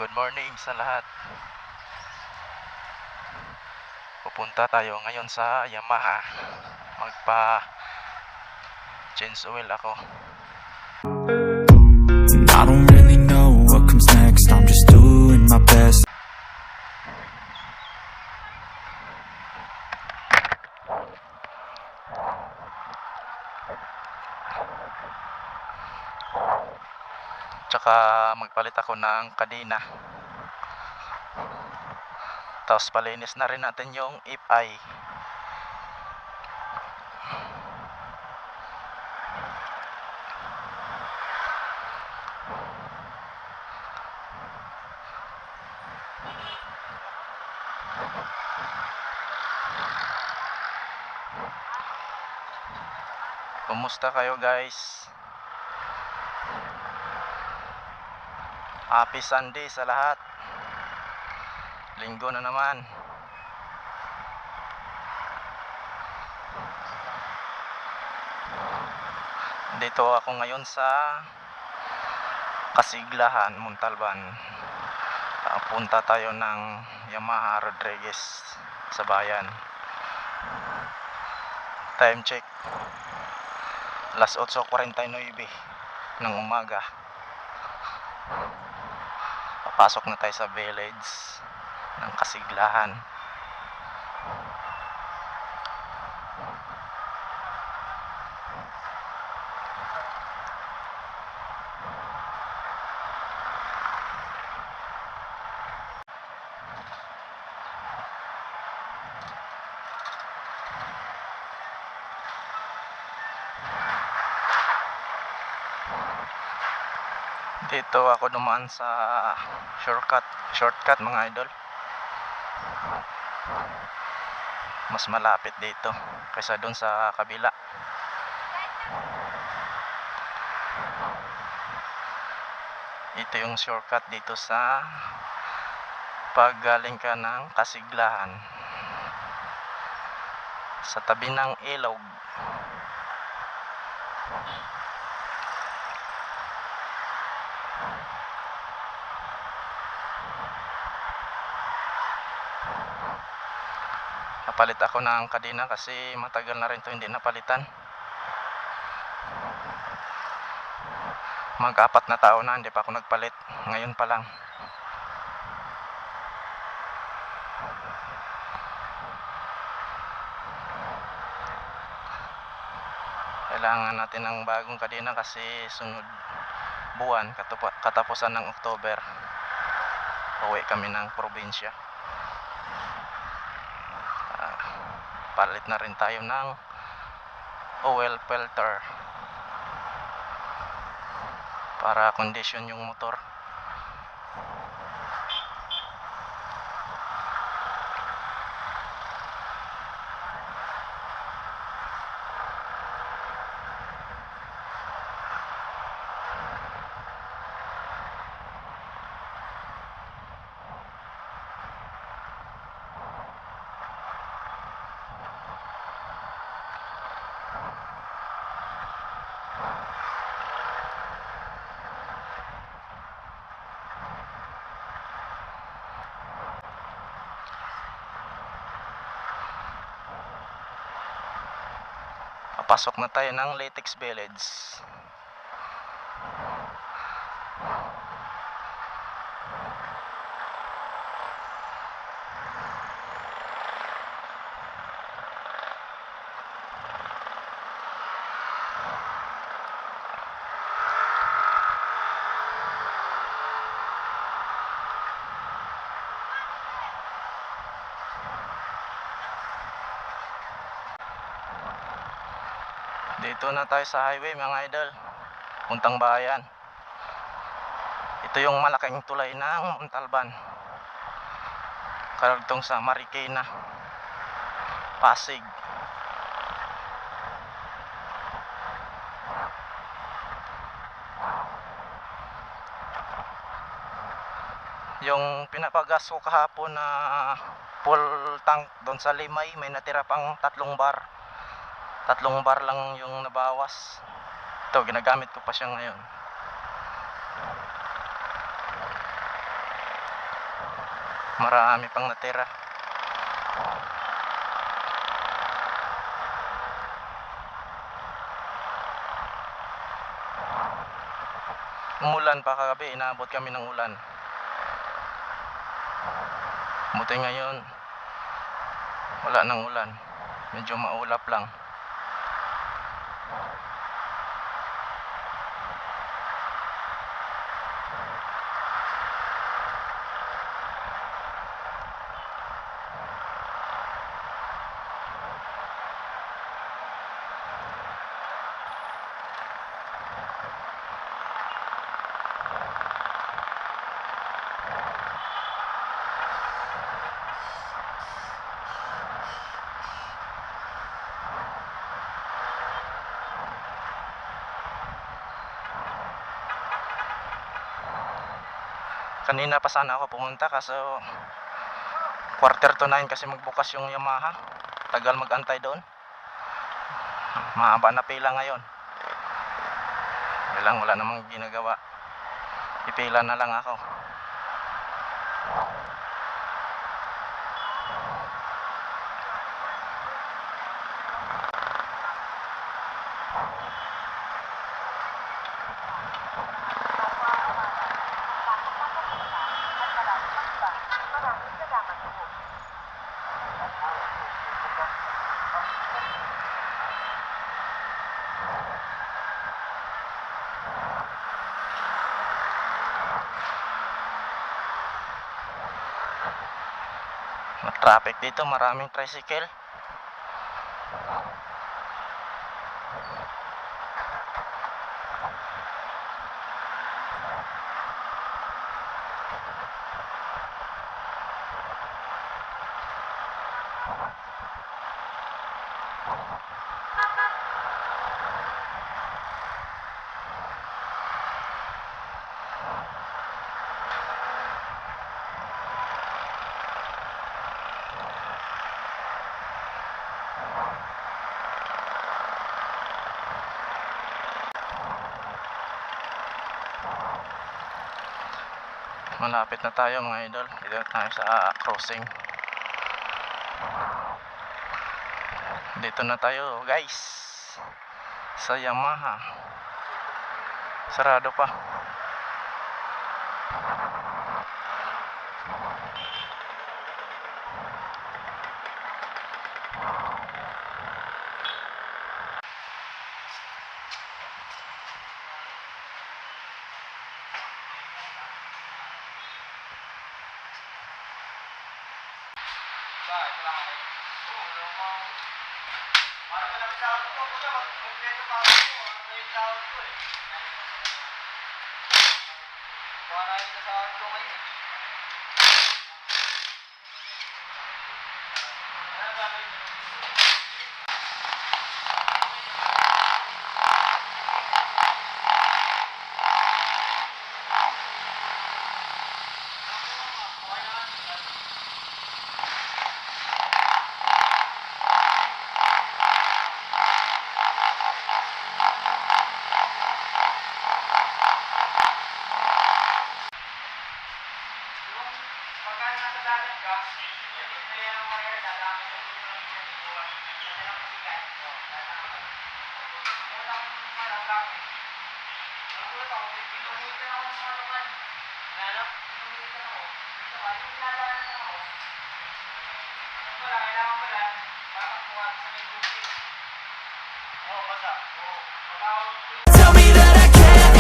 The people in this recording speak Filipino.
Good morning sa lahat. Pupunta tayo ngayon sa Yamaha. Magpa-change oil ako. And I don't really know what comes next. I'm just doing my best. Tsaka magpalit ako ng kadena. Tapos palinis na rin natin yung ipay. Kumusta kayo guys? Happy Sunday sa lahat. Linggo na naman. Dito ako ngayon sa Kasiglahan, Montalban. Punta tayo ng Yamaha Rodriguez sa bayan. Time check, alas 8:49 ng umaga. Papasok na tayo sa village ng Kasiglahan. Dito ako dumaan sa shortcut mga idol. Mas malapit dito kaysa doon sa kabila. Ito yung shortcut dito sa paggaling ka ng Kasiglahan, sa tabi ng ilog. Napalit ako ng kadena kasi matagal na rin to hindi napalitan. Mag-apat na taon na hindi pa ako nagpalit. Ngayon pa lang. Kailangan natin ng bagong kadena kasi sunod buwan, katapusan ng October, uwi kami ng probinsya. Palit na rin tayo ng oil filter para kondisyon yung motor. Pasok na tayo ng Latex Village. Dito na tayo sa highway mga idol, puntang bayan. Ito yung malaking tulay ng Montalban, karagtong sa Marikina, Pasig. Yung pinapagas ko kahapon na full tank doon sa Limay, may natira pang 3 bar lang yung nabawas. Ito, ginagamit ko pa siya ngayon. Marami pang natira. Umulan pa kagabi, inaabot kami ng ulan. Buti ngayon wala nang ulan, medyo maulap lang. Kanina pa sana ako pumunta kaso 8:45 kasi magbukas yung Yamaha. Tagal magantay doon. Mahaba na pila ngayon. Wala namang ginagawa. Ipila na lang ako. Traffic dito, maraming tricycle. Malapit na tayo mga idol. Dito tayo sa crossing. Dito na tayo guys, sa Yamaha. Sarado pa. Tell me that I can't